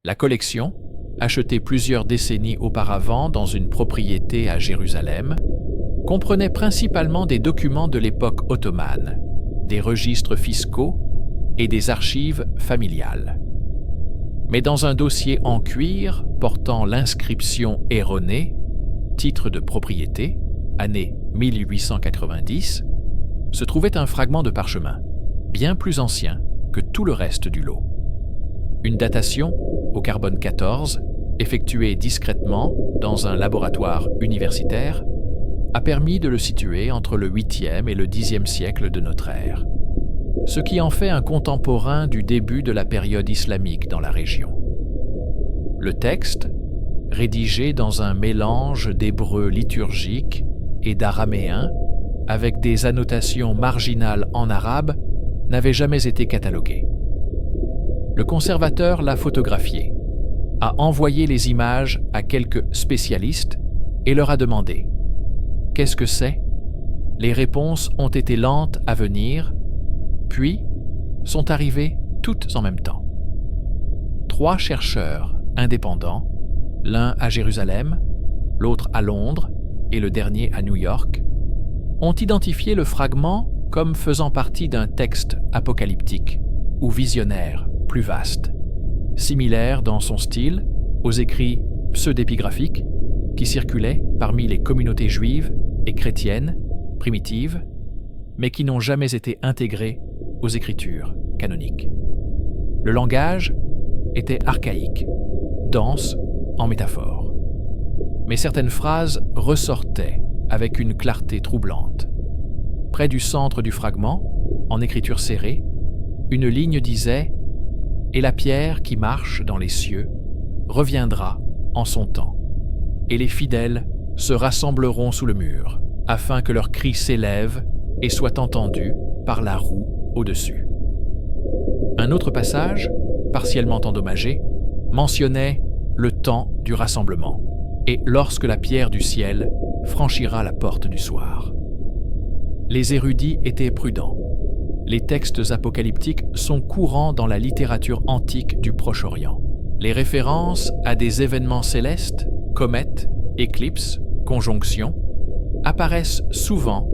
La collection, achetée plusieurs décennies auparavant dans une propriété à Jérusalem, comprenait principalement des documents de l'époque ottomane, des registres fiscaux et des archives familiales. Mais dans un dossier en cuir portant l'inscription erronée, titre de propriété, année 1890, se trouvait un fragment de parchemin, bien plus ancien que tout le reste du lot. Une datation au carbone 14, effectuée discrètement dans un laboratoire universitaire, a permis de le situer entre le 8e et le 10e siècle de notre ère, ce qui en fait un contemporain du début de la période islamique dans la région. Le texte, rédigé dans un mélange d'hébreu liturgique et d'araméen, avec des annotations marginales en arabe, n'avait jamais été catalogué. Le conservateur l'a photographié, a envoyé les images à quelques spécialistes et leur a demandé « Qu'est-ce que c'est ?» Les réponses ont été lentes à venir, puis sont arrivées toutes en même temps. 3 chercheurs indépendants, l'un à Jérusalem, l'autre à Londres et le dernier à New York, ont identifié le fragment comme faisant partie d'un texte apocalyptique ou visionnaire plus vaste, similaire dans son style aux écrits pseudépigraphiques qui circulaient parmi les communautés juives et chrétiennes primitives, mais qui n'ont jamais été intégrés aux écritures canoniques. Le langage était archaïque, dense en métaphores. Mais certaines phrases ressortaient avec une clarté troublante. Près du centre du fragment, en écriture serrée, une ligne disait « Et la pierre qui marche dans les cieux reviendra en son temps, et les fidèles se rassembleront sous le mur, afin que leur cri s'élève et soit entendu par la roue au-dessus. » Un autre passage, partiellement endommagé, mentionnait le temps du rassemblement, et lorsque la pierre du ciel franchira la porte du soir. Les érudits étaient prudents. Les textes apocalyptiques sont courants dans la littérature antique du Proche-Orient. Les références à des événements célestes, comètes, éclipses, conjonctions, apparaissent souvent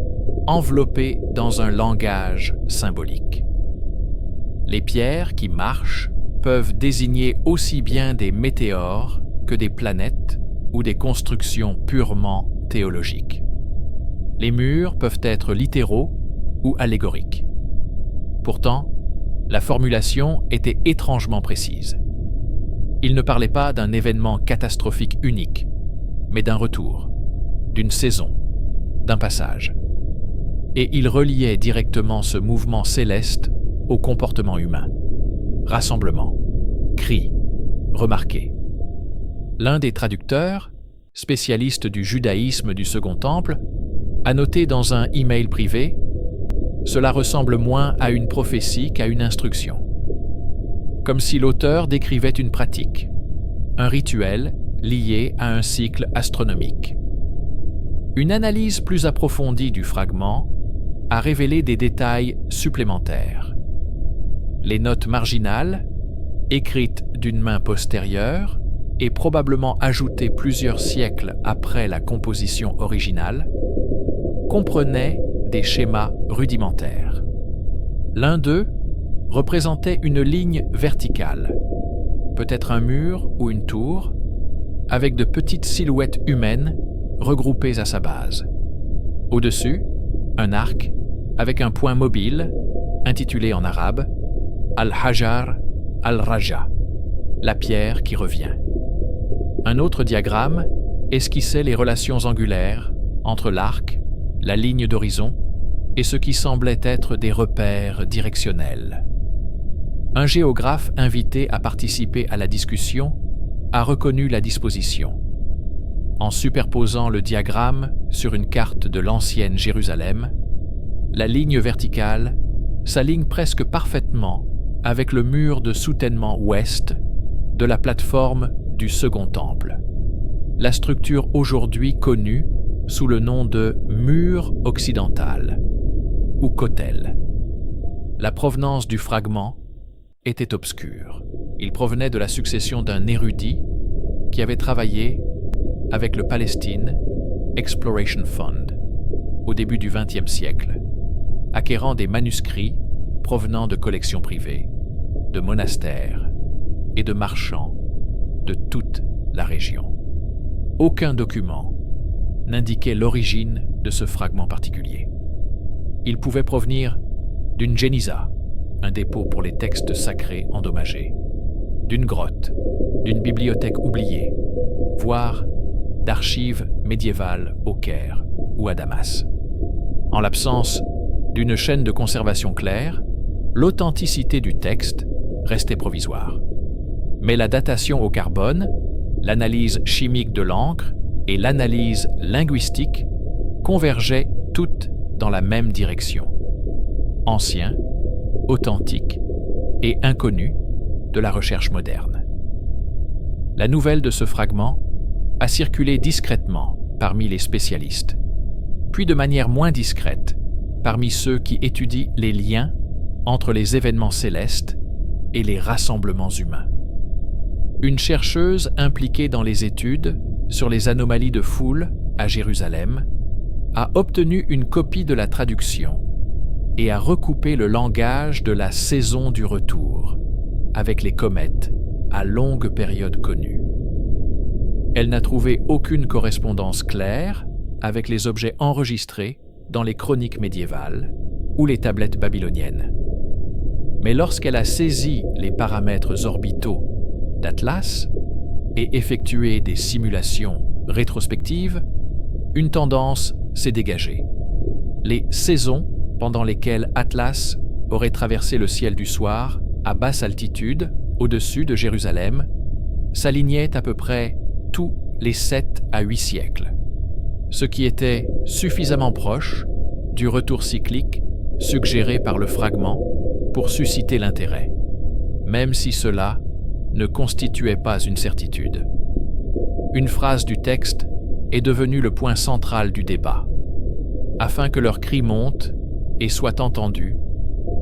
enveloppées dans un langage symbolique. Les pierres qui marchent peuvent désigner aussi bien des météores que des planètes ou des constructions purement théologiques. Les murs peuvent être littéraux ou allégoriques. Pourtant, la formulation était étrangement précise. Il ne parlait pas d'un événement catastrophique unique, mais d'un retour, d'une saison, d'un passage. Et il reliait directement ce mouvement céleste au comportement humain. Rassemblement, cri, remarqué. L'un des traducteurs, spécialiste du judaïsme du Second Temple, a noté dans un email privé « Cela ressemble moins à une prophétie qu'à une instruction », comme si l'auteur décrivait une pratique, un rituel lié à un cycle astronomique. Une analyse plus approfondie du fragment a révélé des détails supplémentaires. Les notes marginales, écrites d'une main postérieure et probablement ajoutées plusieurs siècles après la composition originale, comprenaient des schémas rudimentaires. L'un d'eux représentait une ligne verticale, peut-être un mur ou une tour, avec de petites silhouettes humaines regroupées à sa base. Au-dessus, un arc avec un point mobile, intitulé en arabe « Al-Hajar al-Raja », la pierre qui revient. Un autre diagramme esquissait les relations angulaires entre l'arc, la ligne d'horizon et ce qui semblait être des repères directionnels. Un géographe invité à participer à la discussion a reconnu la disposition. En superposant le diagramme sur une carte de l'ancienne Jérusalem, la ligne verticale s'aligne presque parfaitement avec le mur de soutènement ouest de la plateforme du Second Temple, la structure aujourd'hui connue sous le nom de mur occidental ou kotel. La provenance du fragment était obscure. Il provenait de la succession d'un érudit qui avait travaillé avec le Palestine Exploration Fund au début du XXe siècle, acquérant des manuscrits provenant de collections privées, de monastères et de marchands de toute la région. Aucun document n'indiquait l'origine de ce fragment particulier. Il pouvait provenir d'une génisa, un dépôt pour les textes sacrés endommagés, d'une grotte, d'une bibliothèque oubliée, voire d'archives médiévales au Caire ou à Damas. En l'absence d'une chaîne de conservation claire, l'authenticité du texte restait provisoire. Mais la datation au carbone, l'analyse chimique de l'encre et l'analyse linguistique convergeaient toutes dans la même direction. Ancien, authentique et inconnu de la recherche moderne. La nouvelle de ce fragment a circulé discrètement parmi les spécialistes, puis de manière moins discrète parmi ceux qui étudient les liens entre les événements célestes et les rassemblements humains. Une chercheuse impliquée dans les études sur les anomalies de foule à Jérusalem a obtenu une copie de la traduction et a recoupé le langage de la saison du retour avec les comètes à longue période connue. Elle n'a trouvé aucune correspondance claire avec les objets enregistrés dans les chroniques médiévales ou les tablettes babyloniennes. Mais lorsqu'elle a saisi les paramètres orbitaux d'Atlas et effectué des simulations rétrospectives, une tendance s'est dégagée. Les saisons pendant lesquelles Atlas aurait traversé le ciel du soir à basse altitude, au-dessus de Jérusalem, s'alignaient à peu près tous les 7 à 8 siècles, ce qui était suffisamment proche du retour cyclique suggéré par le fragment pour susciter l'intérêt, même si cela ne constituait pas une certitude. Une phrase du texte est devenue le point central du débat, afin que leur cri monte et soit entendu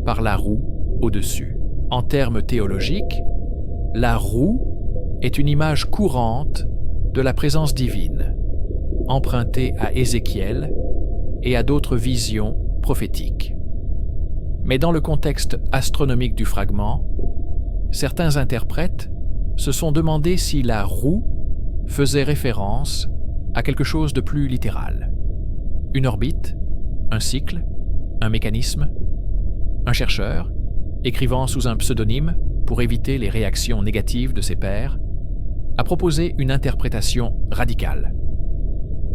par la roue au-dessus. En termes théologiques, la roue est une image courante de la présence divine, empruntée à Ézéchiel et à d'autres visions prophétiques. Mais dans le contexte astronomique du fragment, certains interprètes se sont demandé si la roue faisait référence à quelque chose de plus littéral. Une orbite, un cycle, un mécanisme. Un chercheur, écrivant sous un pseudonyme pour éviter les réactions négatives de ses pairs, a proposé une interprétation radicale.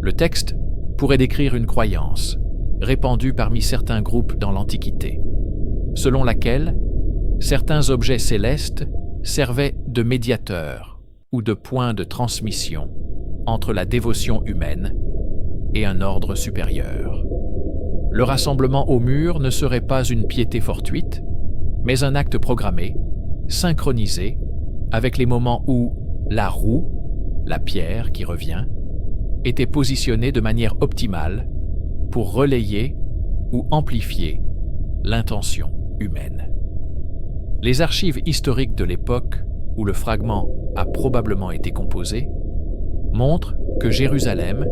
Le texte pourrait décrire une croyance, répandue parmi certains groupes dans l'Antiquité, selon laquelle certains objets célestes servaient de médiateurs ou de points de transmission entre la dévotion humaine et un ordre supérieur. Le rassemblement au mur ne serait pas une piété fortuite, mais un acte programmé, synchronisé avec les moments où la roue, la pierre qui revient, était positionnée de manière optimale pour relayer ou amplifier l'intention humaine. Les archives historiques de l'époque où le fragment a probablement été composé montrent que Jérusalem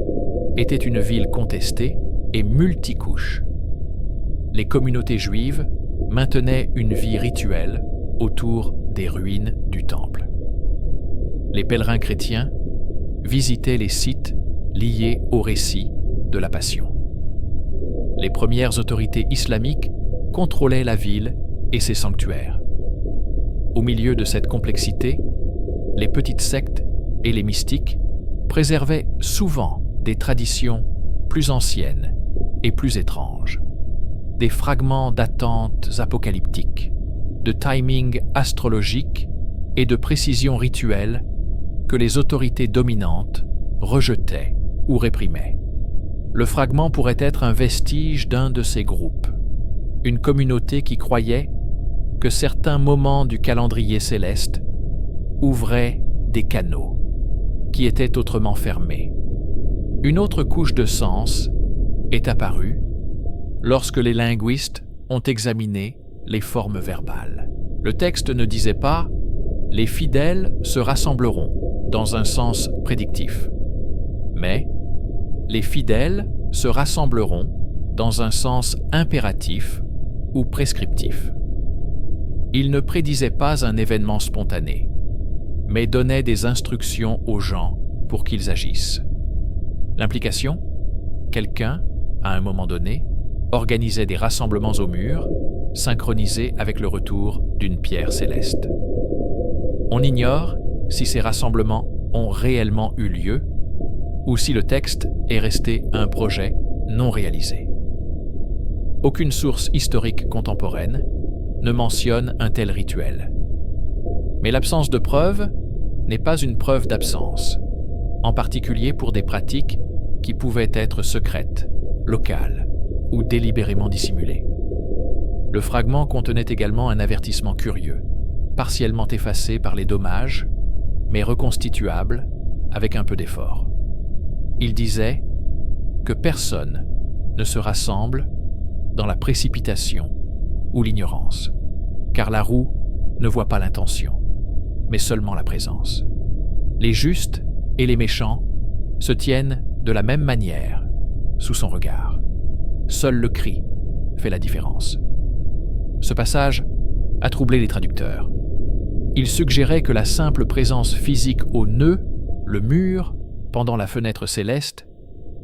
était une ville contestée et multicouche. Les communautés juives maintenaient une vie rituelle autour des ruines du temple. Les pèlerins chrétiens visitaient les sites liés au récit de la Passion. Les premières autorités islamiques contrôlaient la ville et ses sanctuaires. Au milieu de cette complexité, les petites sectes et les mystiques préservaient souvent des traditions plus anciennes et plus étranges, des fragments d'attentes apocalyptiques, de timing astrologique et de précision rituelle que les autorités dominantes rejetaient ou réprimaient. Le fragment pourrait être un vestige d'un de ces groupes, une communauté qui croyait que certains moments du calendrier céleste ouvraient des canaux qui étaient autrement fermés. Une autre couche de sens est apparue lorsque les linguistes ont examiné les formes verbales. Le texte ne disait pas les fidèles se rassembleront dans un sens prédictif. Mais les fidèles se rassembleront dans un sens impératif ou prescriptif. Il ne prédisait pas un événement spontané, mais donnait des instructions aux gens pour qu'ils agissent. L'implication ? Quelqu'un, à un moment donné, organisait des rassemblements au mur, synchronisés avec le retour d'une pierre céleste. On ignore si ces rassemblements ont réellement eu lieu ou si le texte est resté un projet non réalisé. Aucune source historique contemporaine ne mentionne un tel rituel. Mais l'absence de preuve n'est pas une preuve d'absence, en particulier pour des pratiques qui pouvaient être secrètes, locales ou délibérément dissimulées. Le fragment contenait également un avertissement curieux, partiellement effacé par les dommages, mais reconstituable avec un peu d'effort. Il disait que personne ne se rassemble dans la précipitation ou l'ignorance, car la roue ne voit pas l'intention, mais seulement la présence. Les justes et les méchants se tiennent de la même manière sous son regard. Seul le cri fait la différence. Ce passage a troublé les traducteurs. Il suggérait que la simple présence physique au nœud, le mur, pendant la fenêtre céleste,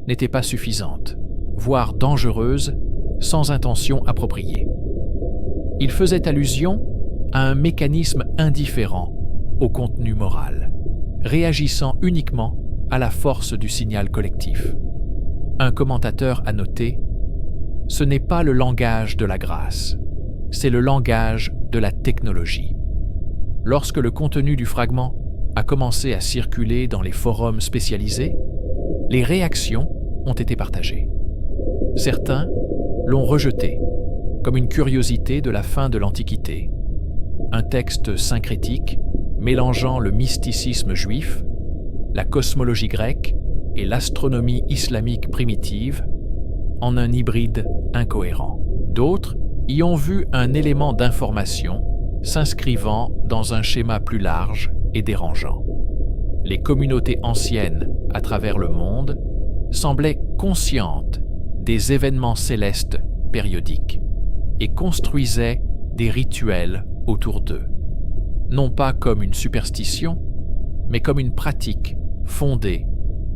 n'était pas suffisante, voire dangereuse, sans intention appropriée. Il faisait allusion à un mécanisme indifférent au contenu moral, réagissant uniquement à la force du signal collectif. Un commentateur a noté « Ce n'est pas le langage de la grâce, c'est le langage de la technologie ». Lorsque le contenu du fragment a commencé à circuler dans les forums spécialisés, les réactions ont été partagées. Certains l'ont rejeté comme une curiosité de la fin de l'Antiquité, un texte syncrétique mélangeant le mysticisme juif, la cosmologie grecque et l'astronomie islamique primitive en un hybride incohérent. D'autres y ont vu un élément d'information s'inscrivant dans un schéma plus large et dérangeant. Les communautés anciennes à travers le monde semblaient conscientes des événements célestes périodiques et construisaient des rituels autour d'eux, non pas comme une superstition, mais comme une pratique fondée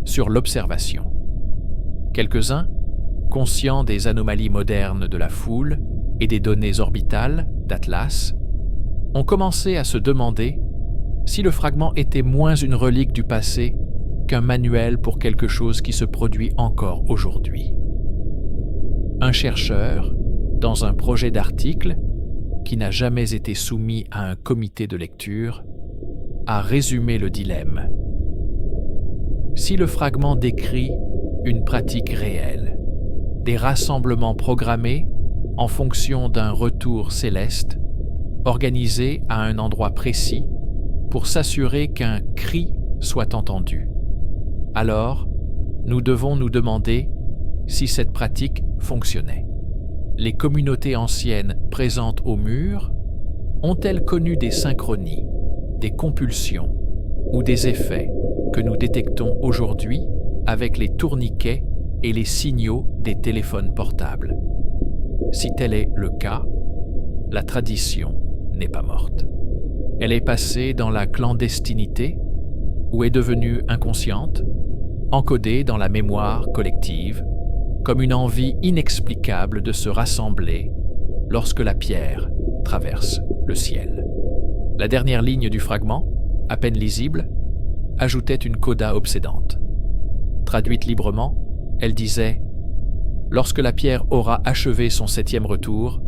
sur l'observation. Quelques-uns, conscients des anomalies modernes de la foule et des données orbitales d'Atlas, ont commencé à se demander si le fragment était moins une relique du passé qu'un manuel pour quelque chose qui se produit encore aujourd'hui. Un chercheur, dans un projet d'article qui n'a jamais été soumis à un comité de lecture, a résumé le dilemme. Si le fragment décrit une pratique réelle, des rassemblements programmés en fonction d'un retour céleste, organisés à un endroit précis pour s'assurer qu'un cri soit entendu, alors nous devons nous demander si cette pratique fonctionnait. Les communautés anciennes présentes au mur ont-elles connu des synchronies, des compulsions ou des effets que nous détectons aujourd'hui avec les tourniquets et les signaux des téléphones portables? Si tel est le cas, la tradition n'est pas morte. Elle est passée dans la clandestinité ou est devenue inconsciente, encodée dans la mémoire collective comme une envie inexplicable de se rassembler lorsque la pierre traverse le ciel. La dernière ligne du fragment, à peine lisible, ajoutait une coda obsédante. Traduite librement, elle disait « Lorsque la pierre aura achevé son 7e retour,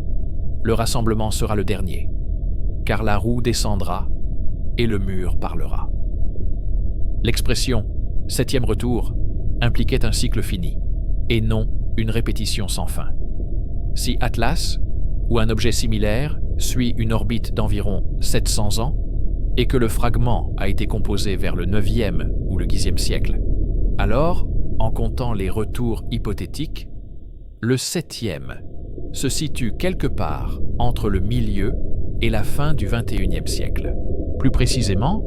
le rassemblement sera le dernier, car la roue descendra et le mur parlera. » L'expression « 7e retour » impliquait un cycle fini, et non une répétition sans fin. Si Atlas, ou un objet similaire, suit une orbite d'environ 700 ans, et que le fragment a été composé vers le 9e ou le 10e siècle, alors, en comptant les retours hypothétiques, le 7e se situe quelque part entre le milieu et la fin du 21e siècle. plus précisément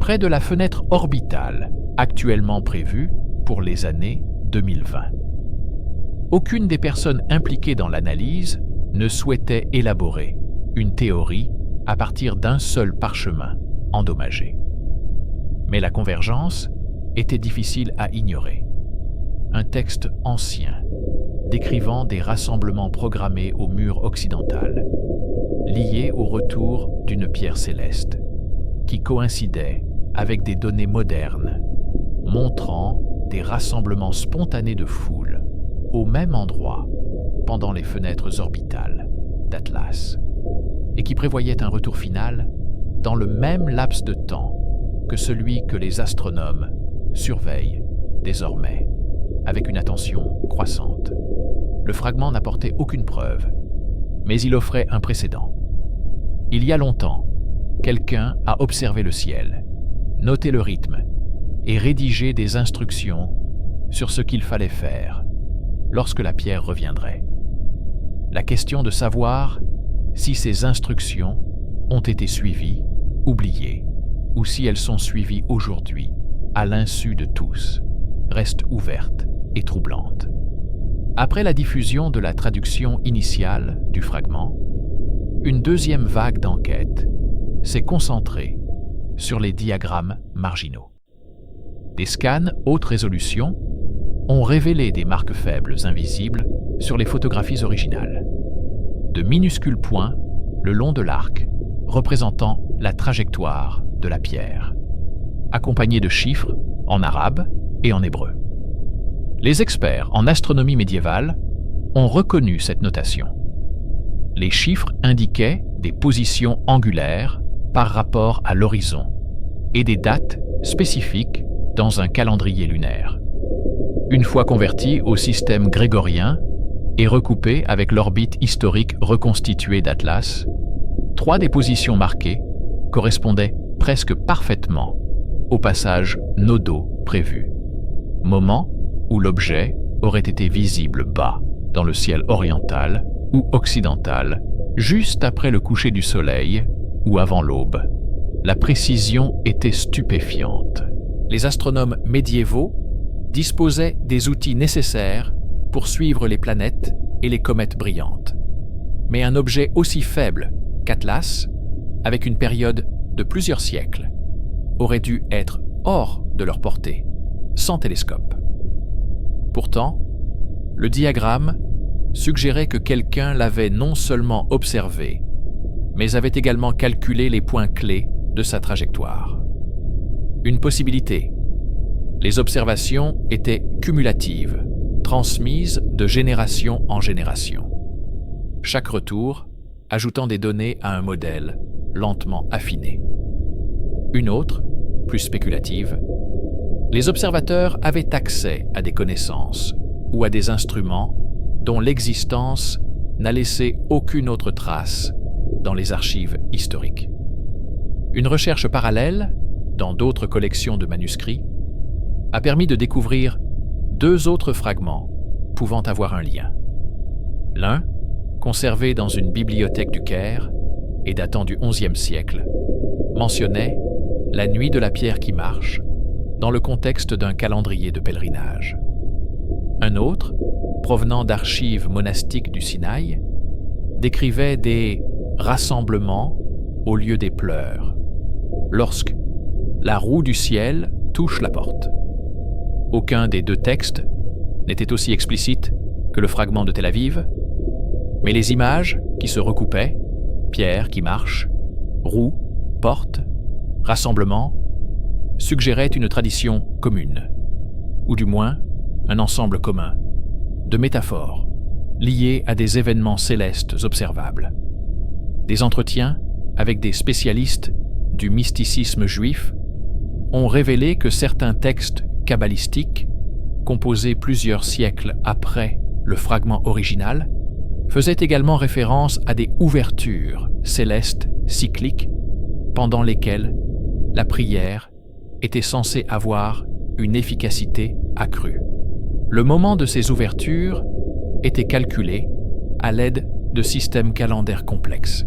près de la fenêtre orbitale actuellement prévue pour les années 2020. Aucune des personnes impliquées dans l'analyse ne souhaitait élaborer une théorie à partir d'un seul parchemin endommagé. Mais la convergence était difficile à ignorer. Un texte ancien, décrivant des rassemblements programmés au mur occidental, liés au retour d'une pierre céleste, qui coïncidait avec des données modernes, montrant des rassemblements spontanés de foule au même endroit pendant les fenêtres orbitales d'Atlas, et qui prévoyait un retour final dans le même laps de temps que celui que les astronomes surveillent désormais avec une attention croissante. Le fragment n'apportait aucune preuve, mais il offrait un précédent. Il y a longtemps, quelqu'un a observé le ciel, noté le rythme et rédigé des instructions sur ce qu'il fallait faire lorsque la pierre reviendrait. La question de savoir si ces instructions ont été suivies, oubliées, ou si elles sont suivies aujourd'hui, à l'insu de tous, reste ouverte et troublante. Après la diffusion de la traduction initiale du fragment, une deuxième vague d'enquête s'est concentrée sur les diagrammes marginaux. Des scans haute résolution ont révélé des marques faibles invisibles sur les photographies originales. De minuscules points le long de l'arc, représentant la trajectoire de la pierre, accompagnés de chiffres en arabe et en hébreu. Les experts en astronomie médiévale ont reconnu cette notation. Les chiffres indiquaient des positions angulaires par rapport à l'horizon et des dates spécifiques dans un calendrier lunaire. Une fois convertis au système grégorien et recoupés avec l'orbite historique reconstituée d'Atlas, 3 des positions marquées correspondaient presque parfaitement aux passages nodaux prévus, moment où l'objet aurait été visible bas dans le ciel oriental ou occidental, juste après le coucher du soleil ou avant l'aube. La précision était stupéfiante. Les astronomes médiévaux disposaient des outils nécessaires pour suivre les planètes et les comètes brillantes. Mais un objet aussi faible qu'Atlas, avec une période de plusieurs siècles, aurait dû être hors de leur portée, sans télescope. Pourtant, le diagramme suggérait que quelqu'un l'avait non seulement observé, mais avait également calculé les points clés de sa trajectoire. Une possibilité. Les observations étaient cumulatives, transmises de génération en génération. Chaque retour ajoutant des données à un modèle lentement affiné. Une autre, plus spéculative, les observateurs avaient accès à des connaissances ou à des instruments dont l'existence n'a laissé aucune autre trace dans les archives historiques. Une recherche parallèle, dans d'autres collections de manuscrits, a permis de découvrir 2 autres fragments pouvant avoir un lien. L'un, conservé dans une bibliothèque du Caire et datant du XIe siècle, mentionnait la nuit de la pierre qui marche dans le contexte d'un calendrier de pèlerinage. Un autre, provenant d'archives monastiques du Sinaï, décrivait des rassemblements au lieu des pleurs, lorsque la roue du ciel touche la porte. Aucun des 2 textes n'était aussi explicite que le fragment de Tel Aviv, mais les images qui se recoupaient, pierre qui marche, roue, porte, rassemblement, suggéraient une tradition commune, ou du moins un ensemble commun, de métaphores liées à des événements célestes observables. Des entretiens avec des spécialistes du mysticisme juif ont révélé que certains textes kabbalistiques, composés plusieurs siècles après le fragment original, faisaient également référence à des ouvertures célestes cycliques pendant lesquelles la prière était censée avoir une efficacité accrue. Le moment de ces ouvertures était calculé à l'aide de systèmes calendaires complexes.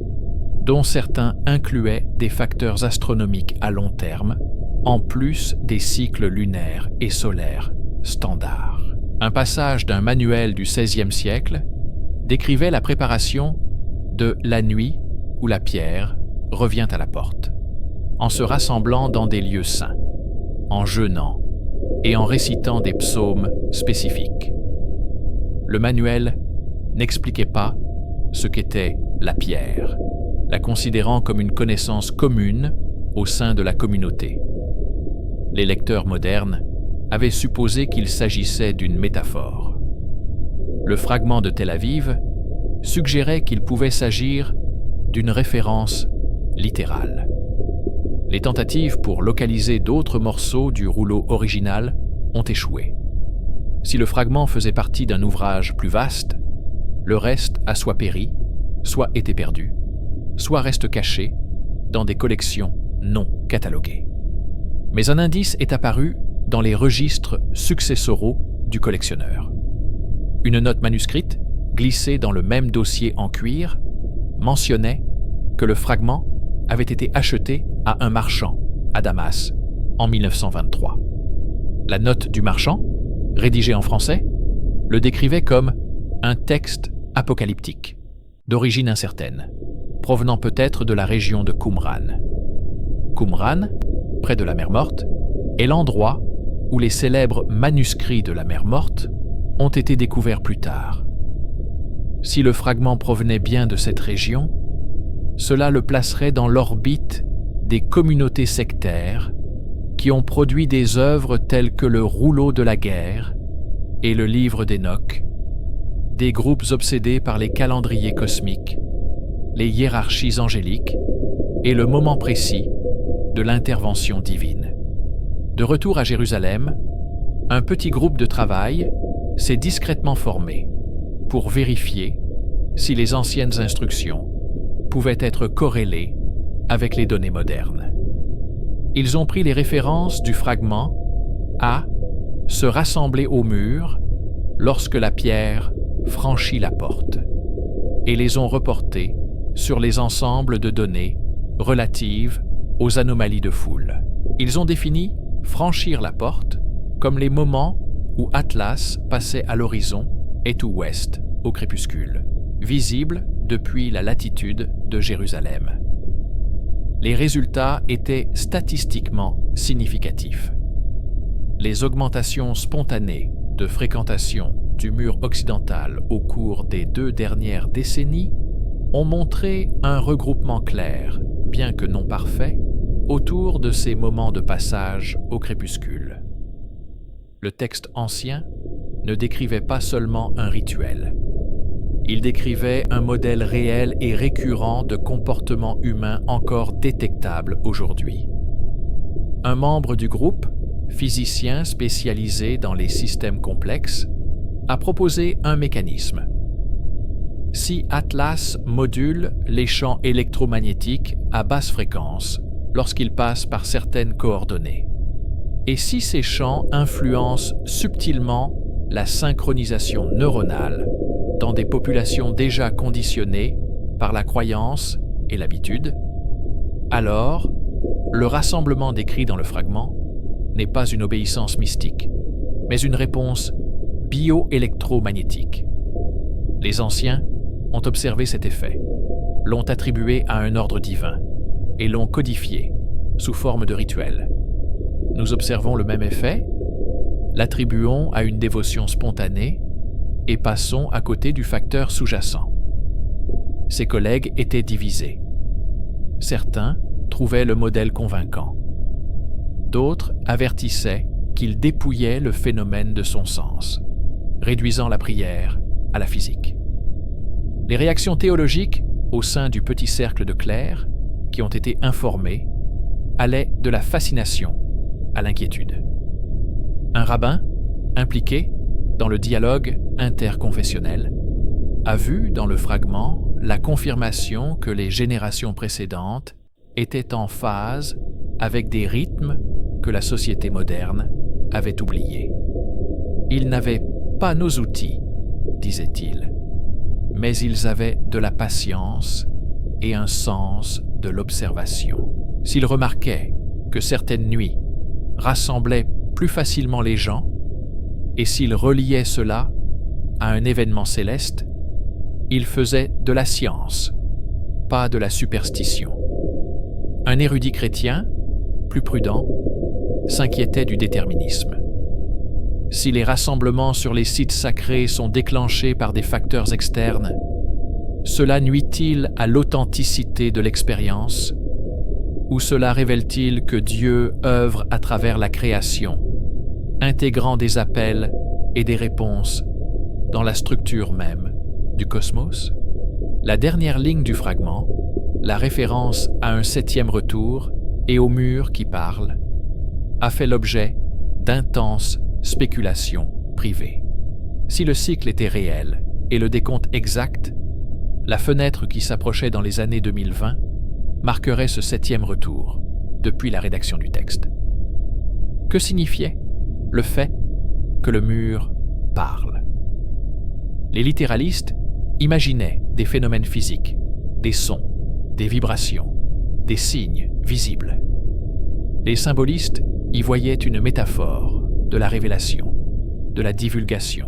dont certains incluaient des facteurs astronomiques à long terme, en plus des cycles lunaires et solaires standards. Un passage d'un manuel du XVIe siècle décrivait la préparation de la nuit où la pierre revient à la porte, en se rassemblant dans des lieux saints, en jeûnant et en récitant des psaumes spécifiques. Le manuel n'expliquait pas ce qu'était la pierre, la considérant comme une connaissance commune au sein de la communauté. Les lecteurs modernes avaient supposé qu'il s'agissait d'une métaphore. Le fragment de Tel Aviv suggérait qu'il pouvait s'agir d'une référence littérale. Les tentatives pour localiser d'autres morceaux du rouleau original ont échoué. Si le fragment faisait partie d'un ouvrage plus vaste, le reste a soit péri, soit été perdu, soit reste caché dans des collections non cataloguées. Mais un indice est apparu dans les registres successoraux du collectionneur. Une note manuscrite, glissée dans le même dossier en cuir, mentionnait que le fragment avait été acheté à un marchand à Damas en 1923. La note du marchand, rédigée en français, le décrivait comme un texte apocalyptique, d'origine incertaine, provenant peut-être de la région de Qumran. Qumran, près de la mer Morte, est l'endroit où les célèbres manuscrits de la mer Morte ont été découverts plus tard. Si le fragment provenait bien de cette région, cela le placerait dans l'orbite des communautés sectaires qui ont produit des œuvres telles que le Rouleau de la guerre et le Livre d'Enoch, des groupes obsédés par les calendriers cosmiques, les hiérarchies angéliques et le moment précis de l'intervention divine. De retour à Jérusalem, un petit groupe de travail s'est discrètement formé pour vérifier si les anciennes instructions pouvaient être corrélées avec les données modernes. Ils ont pris les références du fragment à se rassembler au mur lorsque la pierre franchit la porte et les ont reportées sur les ensembles de données relatives aux anomalies de foule. Ils ont défini franchir la porte comme les moments où Atlas passait à l'horizon et ou ouest au crépuscule, visible depuis la latitude de Jérusalem. Les résultats étaient statistiquement significatifs. Les augmentations spontanées de fréquentation du mur occidental au cours des 2 dernières décennies ont montré un regroupement clair, bien que non parfait, autour de ces moments de passage au crépuscule. Le texte ancien ne décrivait pas seulement un rituel. Il décrivait un modèle réel et récurrent de comportement humain encore détectable aujourd'hui. Un membre du groupe, physicien spécialisé dans les systèmes complexes, a proposé un mécanisme. Si Atlas module les champs électromagnétiques à basse fréquence lorsqu'il passe par certaines coordonnées, et si ces champs influencent subtilement la synchronisation neuronale dans des populations déjà conditionnées par la croyance et l'habitude, alors le rassemblement décrit dans le fragment n'est pas une obéissance mystique, mais une réponse bioélectromagnétique. Les anciens ont observé cet effet, l'ont attribué à un ordre divin et l'ont codifié sous forme de rituel. Nous observons le même effet, l'attribuons à une dévotion spontanée et passons à côté du facteur sous-jacent. Ses collègues étaient divisés. Certains trouvaient le modèle convaincant. D'autres avertissaient qu'il dépouillait le phénomène de son sens, réduisant la prière à la physique. Les réactions théologiques au sein du petit cercle de clercs qui ont été informés allaient de la fascination à l'inquiétude. Un rabbin, impliqué dans le dialogue interconfessionnel, a vu dans le fragment la confirmation que les générations précédentes étaient en phase avec des rythmes que la société moderne avait oubliés. Ils n'avaient pas nos outils, disait-il, mais ils avaient de la patience et un sens de l'observation. S'il remarquait que certaines nuits rassemblaient plus facilement les gens, et s'il reliait cela à un événement céleste, il faisait de la science, pas de la superstition. Un érudit chrétien, plus prudent, s'inquiétait du déterminisme. Si les rassemblements sur les sites sacrés sont déclenchés par des facteurs externes, cela nuit-il à l'authenticité de l'expérience, ou cela révèle-t-il que Dieu œuvre à travers la création, intégrant des appels et des réponses dans la structure même du cosmos? La dernière ligne du fragment, la référence à un 7e retour et au mur qui parle, a fait l'objet d'intenses spéculations privées. Si le cycle était réel et le décompte exact, la fenêtre qui s'approchait dans les années 2020 marquerait ce 7e retour depuis la rédaction du texte. Que signifiait le fait que le mur parle? Les littéralistes imaginaient des phénomènes physiques, des sons, des vibrations, des signes visibles. Les symbolistes y voyaient une métaphore de la révélation, de la divulgation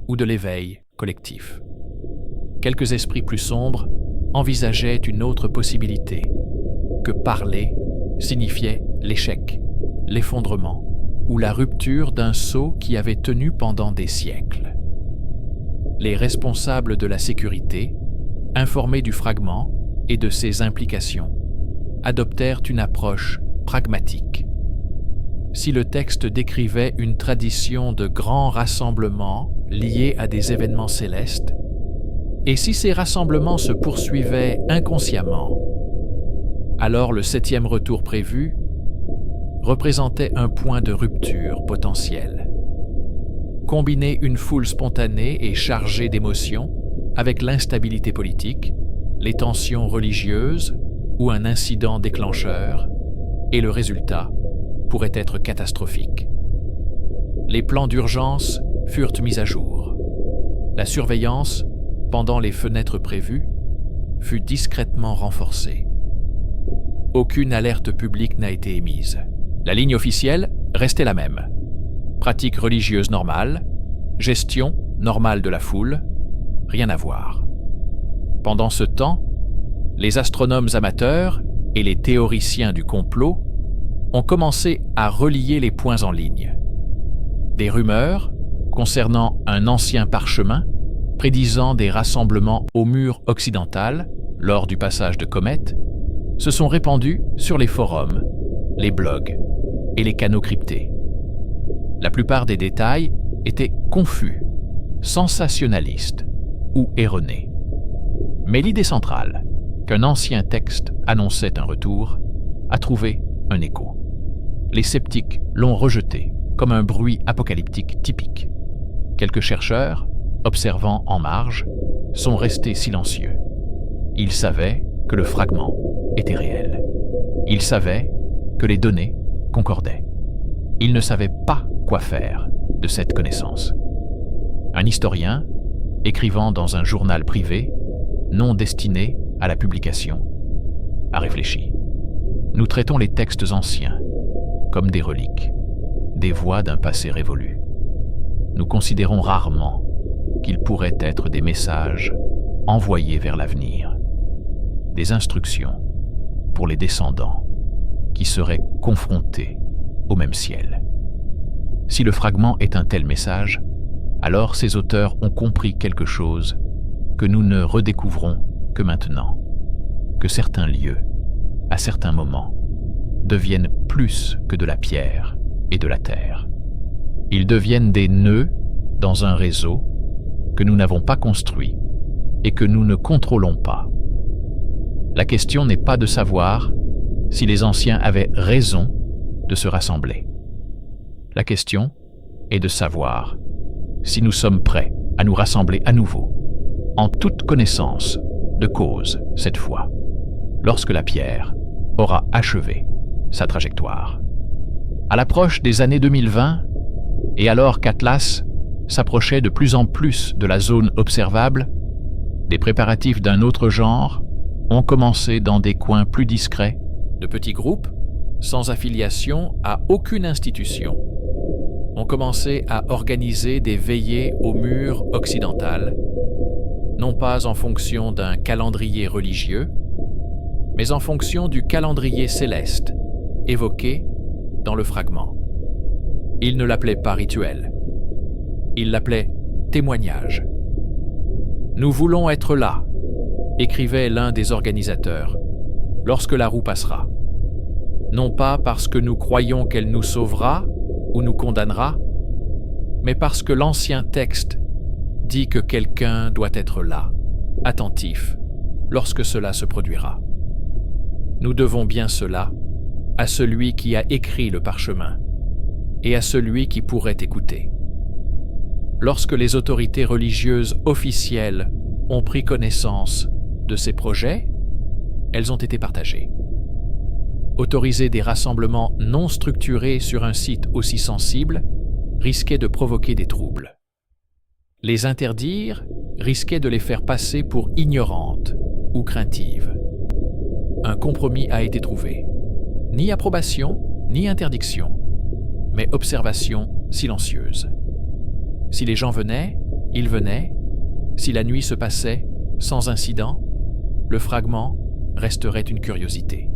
ou de l'éveil collectif. Quelques esprits plus sombres envisageaient une autre possibilité, que parler signifiait l'échec, l'effondrement ou la rupture d'un sceau qui avait tenu pendant des siècles. Les responsables de la sécurité, informés du fragment et de ses implications, adoptèrent une approche pragmatique. Si le texte décrivait une tradition de grands rassemblements liés à des événements célestes, et si ces rassemblements se poursuivaient inconsciemment, alors le 7e retour prévu représentait un point de rupture potentiel. Combiner une foule spontanée et chargée d'émotions avec l'instabilité politique, les tensions religieuses ou un incident déclencheur, et le résultat pourrait être catastrophique. Les plans d'urgence furent mis à jour. La surveillance, pendant les fenêtres prévues, fut discrètement renforcée. Aucune alerte publique n'a été émise. La ligne officielle restait la même. Pratique religieuse normale, gestion normale de la foule, rien à voir. Pendant ce temps, les astronomes amateurs et les théoriciens du complot ont commencé à relier les points en ligne. Des rumeurs concernant un ancien parchemin prédisant des rassemblements au mur occidental lors du passage de comètes se sont répandues sur les forums, les blogs et les canaux cryptés. La plupart des détails étaient confus, sensationnalistes ou erronés. Mais l'idée centrale, qu'un ancien texte annonçait un retour, a trouvé un écho. Les sceptiques l'ont rejeté comme un bruit apocalyptique typique. Quelques chercheurs, observant en marge, sont restés silencieux. Ils savaient que le fragment était réel. Ils savaient que les données concordaient. Ils ne savaient pas quoi faire de cette connaissance. Un historien, écrivant dans un journal privé, non destiné à la publication, a réfléchi. Nous traitons les textes anciens comme des reliques, des voix d'un passé révolu. Nous considérons rarement qu'ils pourraient être des messages envoyés vers l'avenir, des instructions pour les descendants qui seraient confrontés au même ciel. Si le fragment est un tel message, alors ces auteurs ont compris quelque chose que nous ne redécouvrons que maintenant, que certains lieux, à certains moments, deviennent plus que de la pierre et de la terre. Ils deviennent des nœuds dans un réseau que nous n'avons pas construit et que nous ne contrôlons pas. La question n'est pas de savoir si les anciens avaient raison de se rassembler. La question est de savoir si nous sommes prêts à nous rassembler à nouveau, en toute connaissance de cause cette fois, lorsque la pierre aura achevé sa trajectoire. À l'approche des années 2020, et alors qu'Atlas s'approchait de plus en plus de la zone observable, des préparatifs d'un autre genre ont commencé dans des coins plus discrets, de petits groupes, sans affiliation à aucune institution. On commençait à organiser des veillées au mur occidental, non pas en fonction d'un calendrier religieux, mais en fonction du calendrier céleste évoqué dans le fragment. Il ne l'appelait pas rituel, il l'appelait témoignage. « Nous voulons être là », écrivait l'un des organisateurs, « lorsque la roue passera. Non pas parce que nous croyons qu'elle nous sauvera ou nous condamnera, mais parce que l'ancien texte dit que quelqu'un doit être là, attentif, lorsque cela se produira. Nous devons bien cela à celui qui a écrit le parchemin et à celui qui pourrait écouter. Lorsque les autorités religieuses officielles ont pris connaissance de ces projets, elles ont été partagées. Autoriser des rassemblements non structurés sur un site aussi sensible risquait de provoquer des troubles. Les interdire risquait de les faire passer pour ignorantes ou craintives. Un compromis a été trouvé. Ni approbation, ni interdiction, mais observation silencieuse. Si les gens venaient, ils venaient. Si la nuit se passait sans incident, le fragment resterait une curiosité.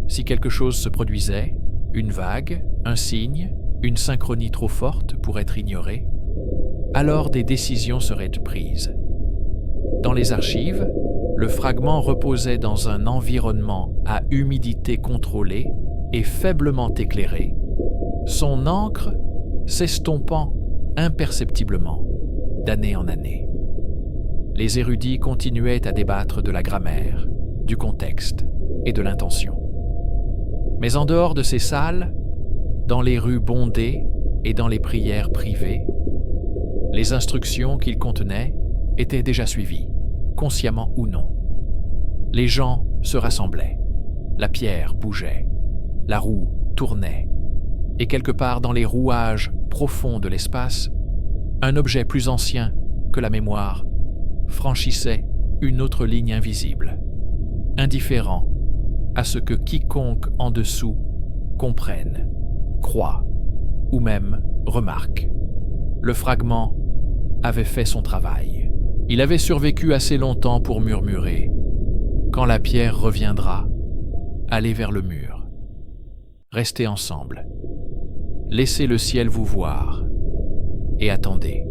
Si quelque chose se produisait, une vague, un signe, une synchronie trop forte pour être ignorée, alors des décisions seraient prises. Dans les archives, le fragment reposait dans un environnement à humidité contrôlée et faiblement éclairé, son encre s'estompant imperceptiblement d'année en année. Les érudits continuaient à débattre de la grammaire, du contexte et de l'intention. Mais en dehors de ces salles, dans les rues bondées et dans les prières privées, les instructions qu'ils contenaient étaient déjà suivies, consciemment ou non. Les gens se rassemblaient, la pierre bougeait, la roue tournait, et quelque part dans les rouages profonds de l'espace, un objet plus ancien que la mémoire franchissait une autre ligne invisible, indifférent à ce que quiconque en dessous comprenne, croit ou même remarque. Le fragment avait fait son travail. Il avait survécu assez longtemps pour murmurer « Quand la pierre reviendra, allez vers le mur. Restez ensemble. Laissez le ciel vous voir et attendez. »